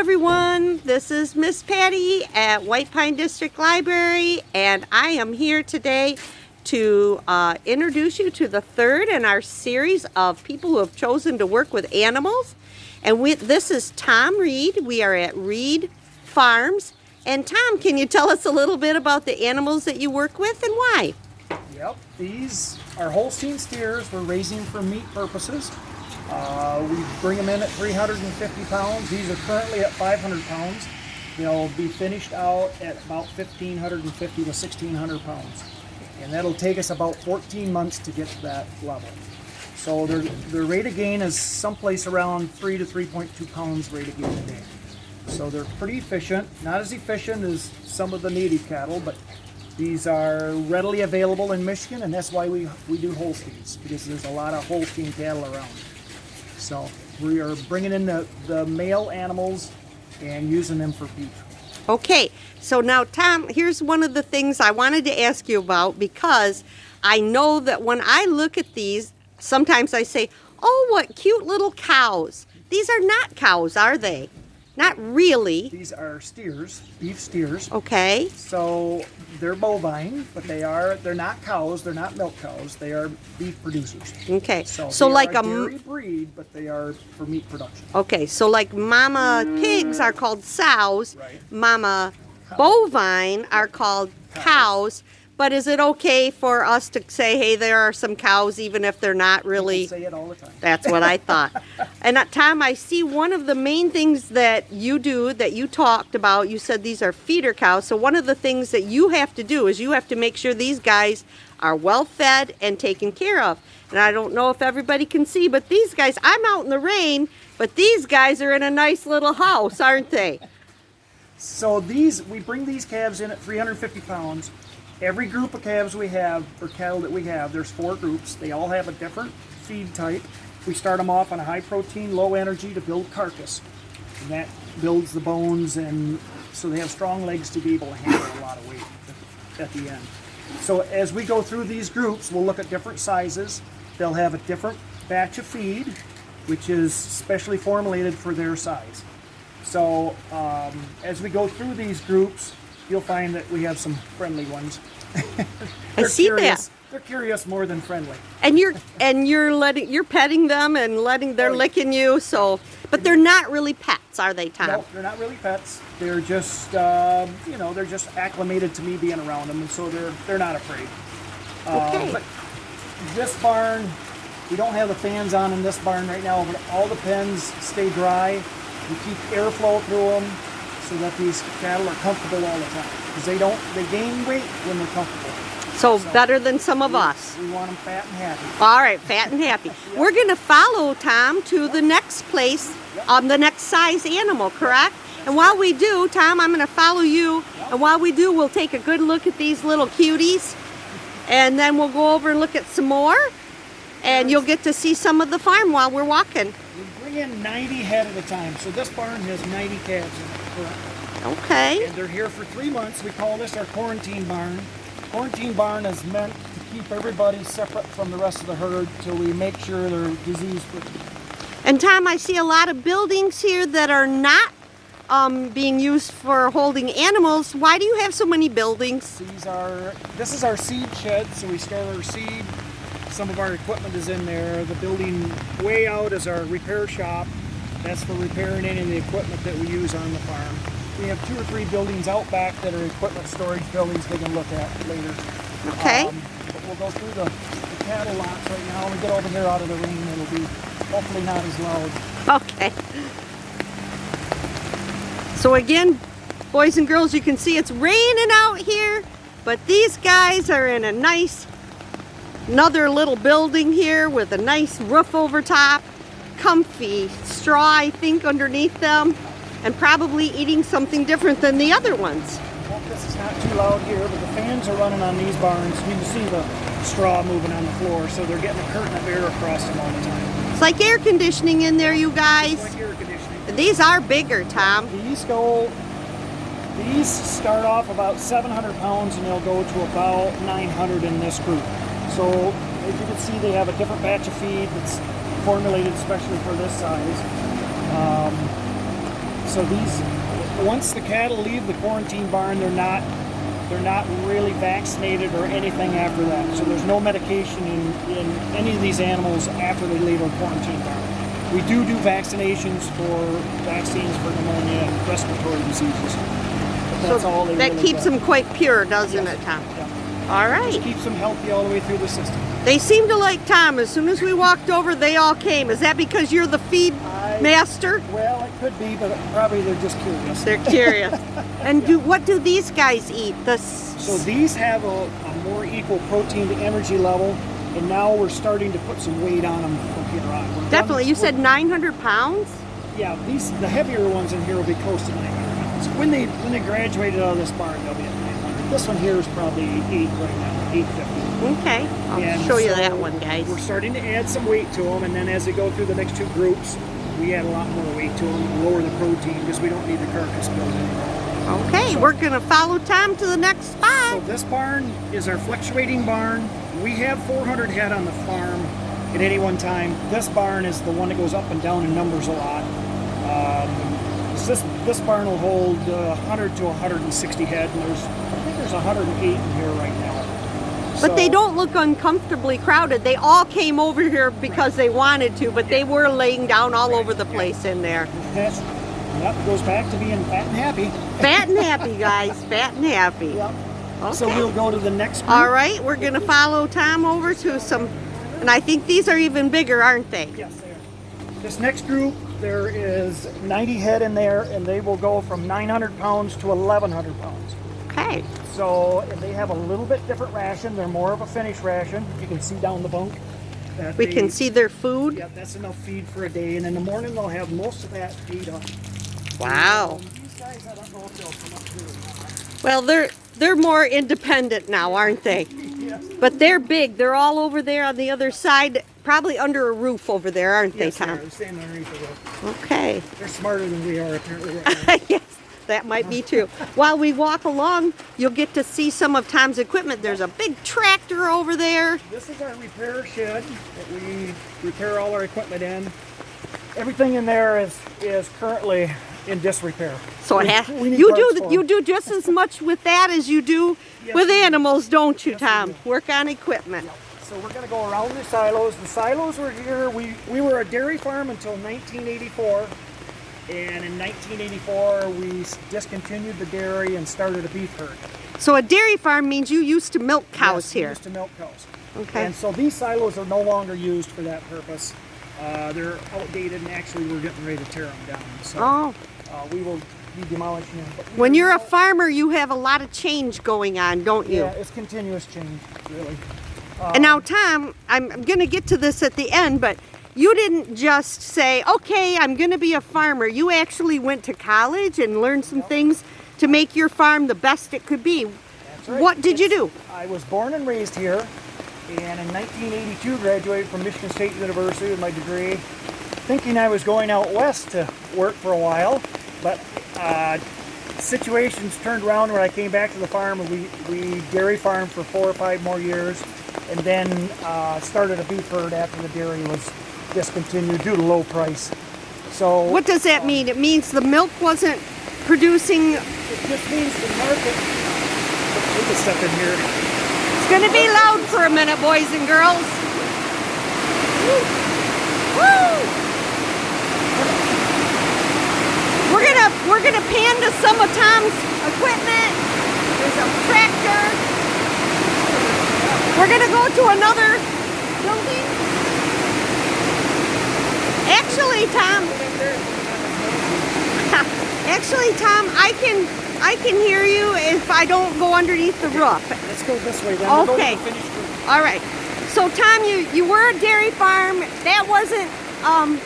everyone, this is Miss Patty at White Pine District Library, and I am here today to introduce you to the third in our series of people who have chosen to work with animals. And this is Tom Reed. We are at Reed Farms. And Tom, can you tell us a little bit about the animals that you work with and why? Yep, these are Holstein steers. We're raising for meat purposes. We bring them in at 350 pounds. These are currently at 500 pounds. They'll be finished out at about 1,550 to 1,600 pounds. And that'll take us about 14 months to get to that level. So their rate of gain is someplace around 3 to 3.2 pounds rate of gain a day. So they're pretty efficient. Not as efficient as some of the native cattle, but these are readily available in Michigan, and that's why we do Holsteins, because there's a lot of Holstein cattle around. So we are bringing in the male animals and using them for beef. Okay, so now Tom, here's one of the things I wanted to ask you about, because I know that when I look at these, sometimes I say, oh, what cute little cows. These are not cows, are they? Not really. These are steers, beef steers. Okay. So they're bovine, but they're not cows, they're not milk cows, they are beef producers. Okay. So they like are a dairy breed, but they are for meat production. Okay, so like mama pigs are called sows, Right. mama bovine are called cows. But is it okay for us to say, hey, there are some cows, even if they're not really? People say it all the time. That's what I thought. And Tom, I see one of the main things that you do, that you talked about, you said these are feeder cows. So one of the things that you have to do is you have to make sure these guys are well fed and taken care of. And I don't know if everybody can see, but these guys, I'm out in the rain, but these guys are in a nice little house, aren't they? So we bring these calves in at 350 pounds. Every group of calves we have, or cattle that we have, there's 4 groups. They all have a different feed type. We start them off on a high protein, low energy to build carcass. And that builds the bones, and so they have strong legs to be able to handle a lot of weight at the end. So as we go through these groups, we'll look at different sizes. They'll have a different batch of feed, which is specially formulated for their size. So as we go through these groups, you'll find that we have some friendly ones. I see curious. that. They're curious more than friendly. And you're petting them and they're licking you, so, but they're not really pets, are they, Tom? No, they're not really pets. They're just they're just acclimated to me being around them, and so they're not afraid. Okay. But this barn, we don't have the fans on in this barn right now, but all the pens stay dry. We keep airflow through them so that these cattle are comfortable all the time, because they gain weight when they're comfortable. So better than some of us. We want them fat and happy. All right, fat and happy. Yep. We're going to follow Tom to the next place, the next size animal, correct? And while we do, Tom, I'm going to follow you. And while we do, we'll take a good look at these little cuties. And then we'll go over and look at some more. And you'll get to see some of the farm while we're walking. We bring in 90 head at a time. So this barn has 90 calves in it currently. Okay. And they're here for 3 months. We call this our quarantine barn. Quarantine barn is meant to keep everybody separate from the rest of the herd till we make sure they're disease-free. And Tom, I see a lot of buildings here that are not being used for holding animals. Why do you have so many buildings? This is our seed shed, so we store our seed. Some of our equipment is in there. The building way out is our repair shop. That's for repairing any of the equipment that we use on the farm. We have 2 or 3 buildings out back that are equipment storage buildings they can look at later. Okay. But we'll go through the cattle lots right now. When we get over here out of the rain, it'll be hopefully not as loud. Okay. So again, boys and girls, you can see it's raining out here, but these guys are in another little building here with a nice roof over top, comfy straw, I think, underneath them, and probably eating something different than the other ones. I hope this is not too loud here, but the fans are running on these barns. You can see the straw moving on the floor, so they're getting a curtain of air across them all the time. It's like air conditioning in there, you guys. It's like air conditioning. These are bigger, Tom. These start off about 700 pounds and they'll go to about 900 in this group. So as you can see, they have a different batch of feed that's formulated especially for this size. So these, once the cattle leave the quarantine barn, they're not really vaccinated or anything after that. So there's no medication in any of these animals after they leave our quarantine barn. We do vaccinations for vaccines for pneumonia and respiratory diseases. But that's all they that really keeps get. them quite pure, doesn't Yes. it, Tom? Yeah. All right. Just keeps them healthy all the way through the system. They seem to like Tom. As soon as we walked over, they all came. Is that because you're the feed master? Well, it could be, but probably they're just curious. They're curious. And what do these guys eat? So these have a more equal protein to energy level, and now we're starting to put some weight on them from here on. Definitely. You said 900 pounds? Yeah, the heavier ones in here will be close to 900 pounds. When they graduated out of this barn, they'll be at 900. This one here is probably 8 right now, 850. Okay. I'll And show you so that one, guys. We're starting to add some weight to them, and then as they go through the next two groups, we add a lot more weight to them, lower the protein, because we don't need the carcass built anymore. Okay, we're going to follow Tom to the next So spot. this barn is our fluctuating barn. We have 400 head on the farm at any one time. This barn is the one that goes up and down in numbers a lot. This barn will hold 100 to 160 head, and I think there's 108 in here right now. But they So- don't look uncomfortably crowded. They all came over here because they wanted to, but they were laying down all over the place in there. That goes back to being fat and happy. Fat and happy, guys. Fat and happy. Yep. Okay. So we'll go to the next group. All right, we're going to follow Tom over to some, and I think these are even bigger, aren't they? Yes, they are. This next group, there is 90 head in there, and they will go from 900 pounds to 1,100 pounds. Okay. So and they have a little bit different ration. They're more of a finished ration. You can see down the bunk. That We they- can see their food. Yeah, that's enough feed for a day, and in the morning they'll have most of that feed up. Wow. These guys, I don't know if they'll come up here or not. Well, they're more independent now, aren't they? Yes. But they're big. They're all over there on the other side, probably under a roof over there, aren't Yes, they, they are. Tom? They're standing underneath the roof. Okay. They're smarter than we are, apparently. Right now. Yes, that might be true. While we walk along, you'll get to see some of Tom's equipment. There's a big tractor over there. This is our repair shed that we repair all our equipment in. Everything in there is currently in disrepair. So it has. We need You parts do for you 'em. do just as much with that as you do Yes, with we do. animals, don't you, Yes, we Tom? do. Work on equipment. So we're going to go around the silos. The silos were here. We were a dairy farm until 1984. And in 1984, we discontinued the dairy and started a beef herd. So a dairy farm means you used to milk cows Yes, we here. used to milk cows. Okay. And so these silos are no longer used for that purpose. They're outdated, and actually we're getting ready to tear them down. So Oh, we will be demolishing them. But we when are you're a now- farmer, you have a lot of change going on, don't you? Yeah, it's continuous change, really. And now, Tom, I'm going to get to this at the end, but you didn't just say, okay, I'm going to be a farmer. You actually went to college and learned some things to make your farm the best it could be. That's right. What did you do? I was born and raised here, and in 1982 graduated from Michigan State University with my degree, thinking I was going out west to work for a while, but situations turned around when I came back to the farm, and we dairy farmed for 4 or 5 more years, and then started a beef herd after the dairy was discontinued due to low price. So What does that mean? It means the milk wasn't producing. it just means the market. Put this stuff in here. It's going to be loud for a minute, boys and girls. Woo! Woo! We're gonna pan to some of Tom's equipment. There's a tractor. We're gonna go to another building. Actually, Tom, I can hear you if I don't go underneath the roof. Let's go this way then. We'll go to Okay. the finished group. All right. So Tom, you were a dairy farm. That wasn't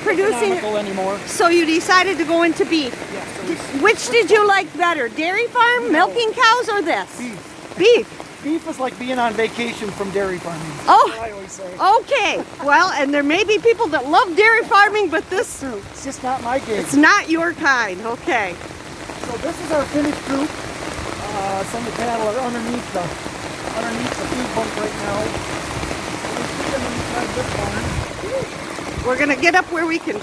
producing. Economical anymore. So you decided to go into beef. Yeah, so we- Which did you like better, dairy farm, milking cows, or this? Beef. Beef. Beef is like being on vacation from dairy farming. Oh. That's what I always say. Okay. Well, and there may be people that love dairy farming, but this It's just not my gig. it's not your kind. Okay. So this is our finished group. Some of the cattle are underneath the feed bunk right now. We put them inside this barn. We're gonna get up where we can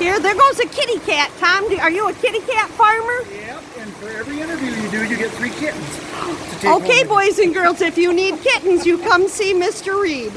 scared. There goes a kitty cat. Tom, are you a kitty cat farmer? Yep, and for every interview you do, you get 3 kittens. To take Okay, home with boys and girls, if you need kittens, you come see Mr. Reed.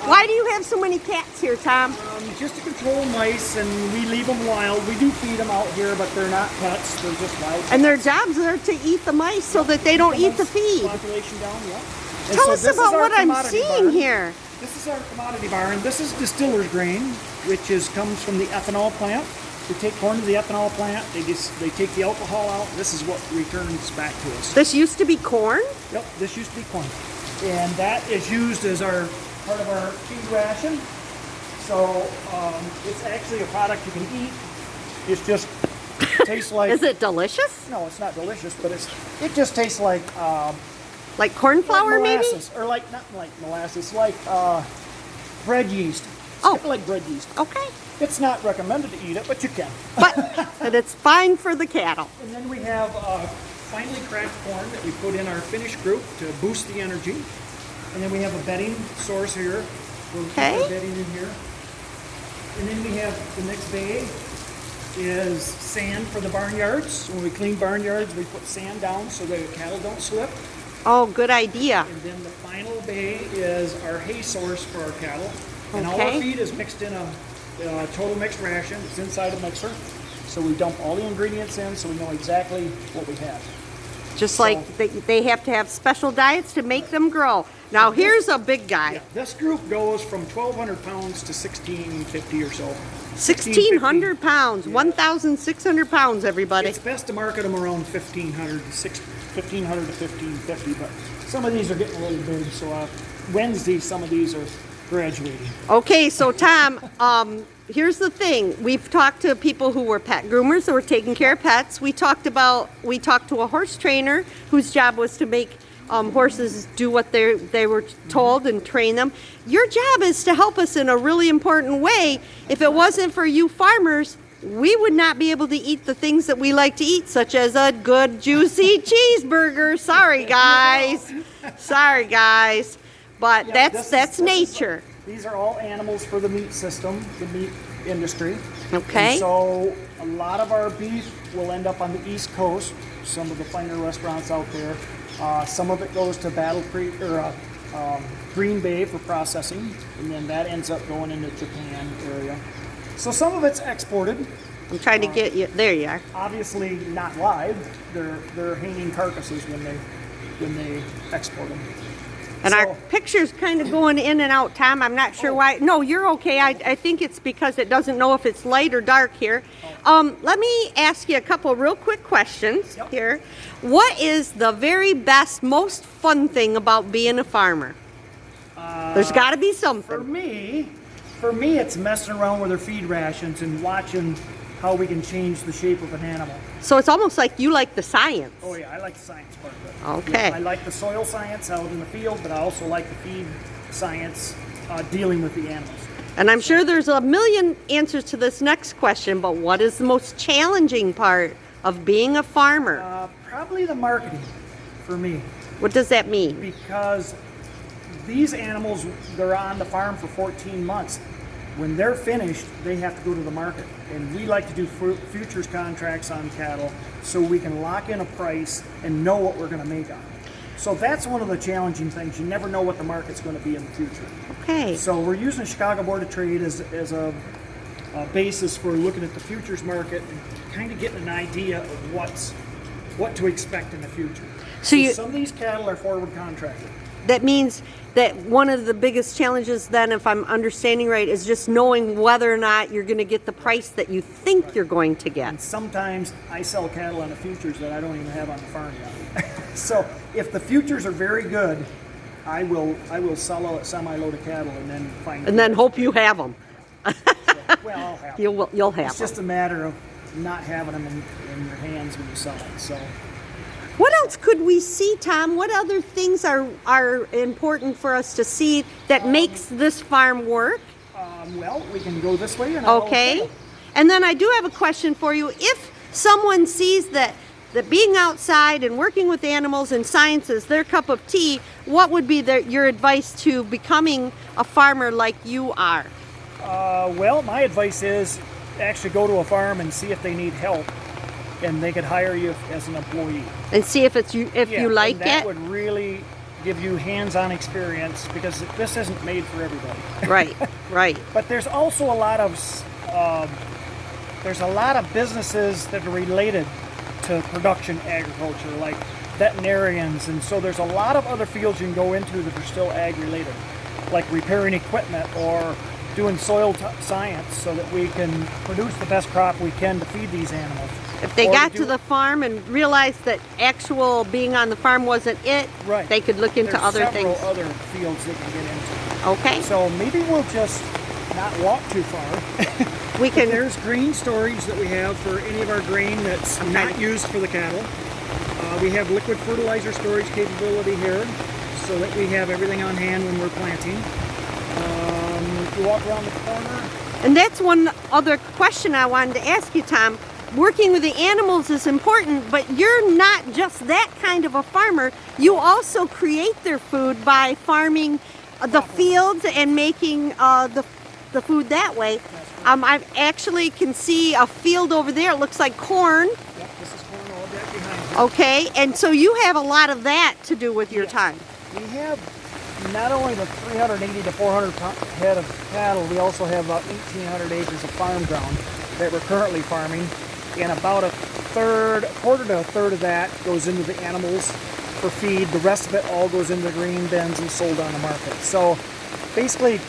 Why do you have so many cats here, Tom? you. Just to control mice, and we leave them wild. We do feed them out here, but they're not pets. They're just wild. And their jobs are to eat the mice so that they don't eat the Mice feed. Population down, yeah. And Tell so us this is about our what I'm commodity seeing barn. here. This is our commodity barn. This is distiller's grain, which comes from the ethanol plant. We take corn to the ethanol plant. They take the alcohol out. This is what returns back to us. This used to be corn? Yep, this used to be corn, and that is used as our part of our feed ration. So it's actually a product you can eat. It's just tastes like. Is it delicious? No, it's not delicious, but it just tastes like. Like corn flour, maybe? Molasses, or like not like molasses, like bread yeast. It's Oh. kind of like bread yeast. Okay. It's not recommended to eat it, but you can. But it's fine for the cattle. And then we have finely cracked corn that we put in our finished group to boost the energy. And then we have a bedding source here. We'll keep Okay. our bedding in here. And then we have the next bay is sand for the barnyards. When we clean barnyards, we put sand down so the cattle don't slip. Oh, good idea. And then the final bay is our hay source for our cattle. And all our Okay. feed is mixed in a total mixed ration. It's inside a mixer. So we dump all the ingredients in so we know exactly what we have. Just So- like they have to have special diets to make them grow. Now, here's a big guy. Yeah, this group goes from 1,200 pounds to 1,650 or so. 1,600 pounds, 1,600 pounds, everybody. It's best to market them around 1,500 to 1,550, but some of these are getting a little big, so Wednesday some of these are graduating. Okay, so Tom, here's the thing. We've talked to people who were pet groomers that were taking care of pets. We talked to a horse trainer whose job was to make horses do what they were told and train them. Your job is to help us in a really important way. If it wasn't for you farmers, we would not be able to eat the things that we like to eat, such as a good juicy cheeseburger. Sorry, guys. Sorry, guys. But Yeah, that's nature. These are all animals for the meat system, the meat industry. Okay. And so a lot of our beef will end up on the East Coast, some of the finer restaurants out there. Some of it goes to Battle Creek or Green Bay for processing, and then that ends up going into Japan area. So some of it's exported. I'm trying to get you. There you are. Obviously not live. They're hanging carcasses when they export them. And our So- picture's kind of going in and out, Tom. I'm not sure why. No, you're okay. I think it's because it doesn't know if it's light or dark here. Let me ask you a couple real quick questions Yep. here. What is the very best, most fun thing about being a farmer? There's got to be something. For me, it's messing around with their feed rations and watching how we can change the shape of an animal. So it's almost like you like the science. Oh yeah, I like the science part of it. Okay. Yeah, I like the soil science out in the field, but I also like the feed science dealing with the animals. And I'm sure there's a million answers to this next question, but what is the most challenging part of being a farmer? Probably the marketing for me, What does that mean? because these animals, they're on the farm for 14 months. When they're finished, they have to go to the market. And we like to do futures contracts on cattle so we can lock in a price and know what we're going to make on it. So that's one of the challenging things. You never know what the market's going to be in the future. Okay. So we're using Chicago Board of Trade as a basis for looking at the futures market and kind of getting an idea of what to expect in the future. So you- some of these cattle are forward contracted. That means that one of the biggest challenges then, if I'm understanding right, is just knowing whether or not you're going to get the price that you think you're going to get. And sometimes I sell cattle on the futures that I don't even have on the farm yet. So if the futures are very good, I will sell a semi-load of cattle and then find. And then hope you have them. Well, I'll have them. You'll have It's them. just a matter of not having them in your hands when you sell it. So. What else could we see, Tom? What other things are important for us to see that makes this farm work? Well, we can go this way and I'll Okay. tell you. And then I do have a question for you. If someone sees that being outside and working with animals and science is their cup of tea, what would be your advice to becoming a farmer like you are? Well, my advice is actually go to a farm and see if they need help, and they could hire you as an employee. And see if it's you Yeah, you like and that it. would really give you hands-on experience, because this isn't made for everybody. Right, right. But there's also a lot of businesses that are related to production agriculture, like veterinarians, and so there's a lot of other fields you can go into that are still ag related, like repairing equipment or doing soil science, so that we can produce the best crop we can to feed these animals. If they Or got do- to the farm and realized that actual being on the farm wasn't it, Right. they could look into There's other several things. other fields they can get into. Okay, So maybe we'll just not walk too far. we can. There's grain storage that we have for any of our grain that's not used for the cattle. We have liquid fertilizer storage capability here, so that we have everything on hand when we're planting. If you walk around the corner, And that's one other question I wanted to ask you, Tom. Working with the animals is important, but you're not just that kind of a farmer. You also create their food by farming the fields and making the food that way. I actually can see a field over there. It looks like corn. yep, this is corn all back behind you. Okay, and so you have a lot of that to do with your Yes. time. We have not only the 380 to 400 head of cattle, we also have about 1,800 acres of farm ground that we're currently farming, and about quarter to a third of that goes into the animals for feed. The rest of it all goes into grain bins and sold on the market. So basically,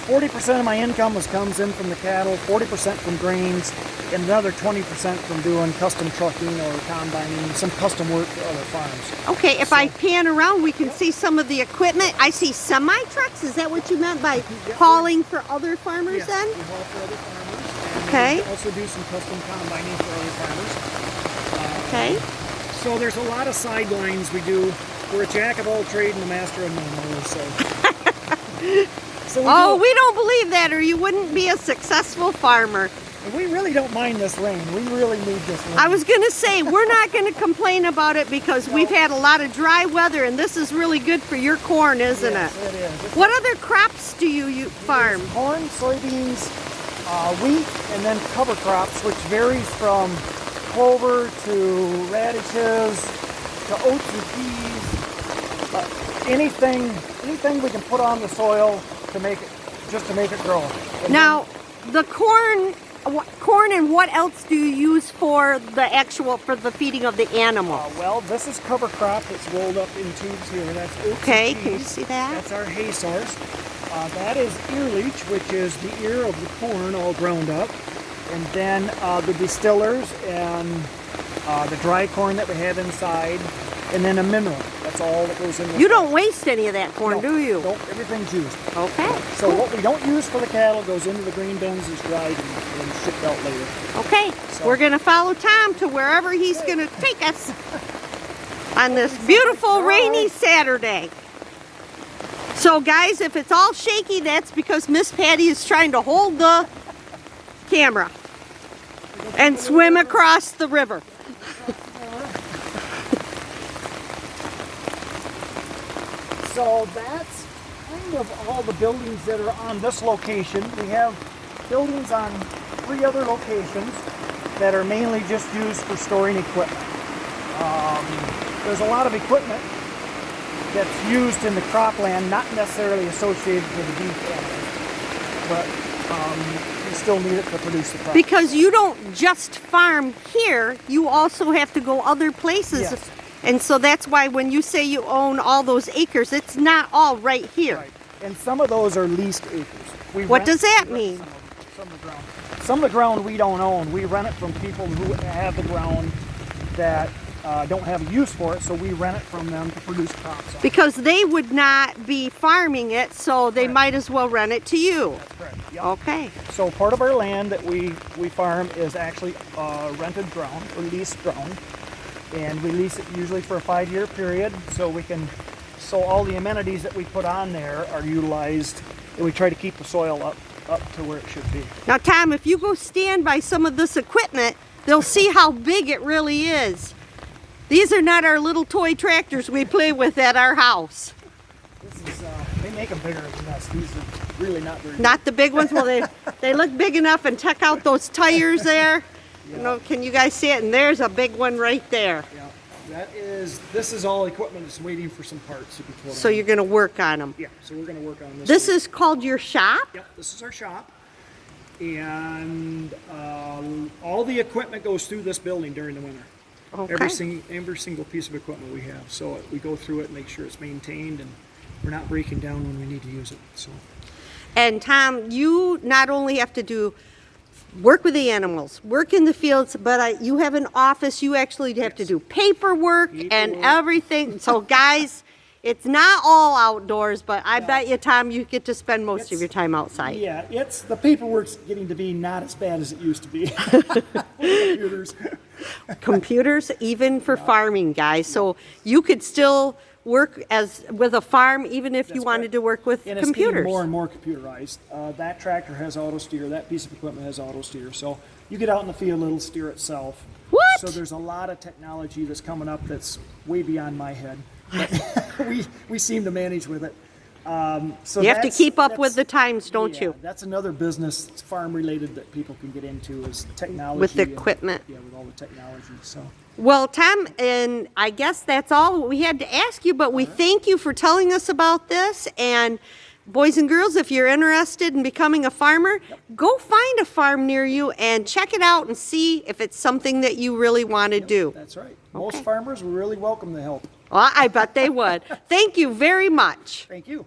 40% of my income comes in from the cattle, 40% from grains, and another 20% from doing custom trucking or combining, some custom work for other farms. Okay, if I pan around, we can see some of the equipment. I see semi-trucks. Is that what you meant by hauling for other farmers Yes, then? we haul for other farmers. And Okay. We also do some custom combining for other farmers. Okay. So there's a lot of sidelines we do. We're a jack of all trade and a master of none. Always say. So Oh, we don't believe that, or you wouldn't be a successful farmer. we really don't mind this rain. We really need this rain. I was going to say, we're not going to complain about it because we've had a lot of dry weather, and this is really good for your corn, isn't Yes, it? it is. It's What other crops do you farm? corn, soybeans, wheat, and then cover crops, which varies from clover to radishes to oats and peas. Anything we can put on the soil to make it grow. And Now, the corn and what else do you use for the feeding of the animal? well, this is cover crop that's rolled up in tubes here. That's oats Okay, and can you peas. see that? That's our hay source. That is ear leach, which is the ear of the corn all ground up. And then the distillers and the dry corn that we have inside. And then a mineral. That's all that goes in this. You don't waste any of that corn, No, do you? Nope, everything's used. Okay. So what we don't use for the cattle goes into the green bins, is dried and shipped out later. Okay, So- we're going to follow Tom to wherever he's going to take us on this beautiful rainy Saturday. So guys, if it's all shaky, that's because Miss Patty is trying to hold the camera and swim across the river. So that's kind of all the buildings that are on this location. We have buildings on 3 other locations that are mainly just used for storing equipment. There's a lot of equipment that's used in the cropland, not necessarily associated with the beef animals, but you still need it to produce the crop. Because you don't just farm here, you also have to go other places. Yes. And so that's why when you say you own all those acres, it's not all right here. Right. And some of those are leased acres. We What rent- does that we rent mean? Some of the ground. Some of the ground we don't own. We rent it from people who have the ground that don't have a use for it, so we rent it from them to produce crops on. Because they would not be farming it, so they Correct. might as well rent it to you. That's correct. Yep. Okay. So part of our land that we farm is actually rented ground or leased ground, and we lease it usually for a 5-year period, so all the amenities that we put on there are utilized, and we try to keep the soil up to where it should be. Now, Tom, if you go stand by some of this equipment, they'll see how big it really is. These are not our little toy tractors we play with at our house. This is they make them bigger than this. These are really not very Not the big ones. Well, they look big enough, and check out those tires there. Yeah. You know, can you guys see it? And there's a big one right there. Yeah, this is all equipment that's waiting for some parts to be put on. So you're gonna work on them. Yeah, so we're gonna work on this. This week. is called your shop? Yep, this is our shop. And all the equipment goes through this building during the winter. Okay. Every single piece of equipment we have. So we go through it, make sure it's maintained, and we're not breaking down when we need to use it. So And Tom, you not only have to work with the animals, work in the fields, but you have an office. You actually have to do paperwork and everything. So guys, it's not all outdoors, but I bet you, Tom, you get to spend most of your time outside. yeah, the paperwork's getting to be not as bad as it used to be. Computers. Computers, even for farming, guys. So you could still work with a farm, even if you That's wanted right. to work with And it's computers. getting more and more computerized. That tractor has auto steer. That piece of equipment has auto steer. So you get out in the field, it'll steer itself. What? So there's a lot of technology that's coming up that's way beyond my head. But we seem to manage with it. So You have to keep up with the that's- times, don't yeah, you? That's another business that's farm related that people can get into is technology. With the and- equipment. Yeah, with all the technology. So Well, Tom, and I guess that's all we had to ask you, but we thank you for telling us about this. And boys and girls, if you're interested in becoming a farmer, go find a farm near you and check it out and see if it's something that you really want to do. that's right. Most Okay. farmers will really welcome the help. Well, I bet they would. Thank you very much. Thank you.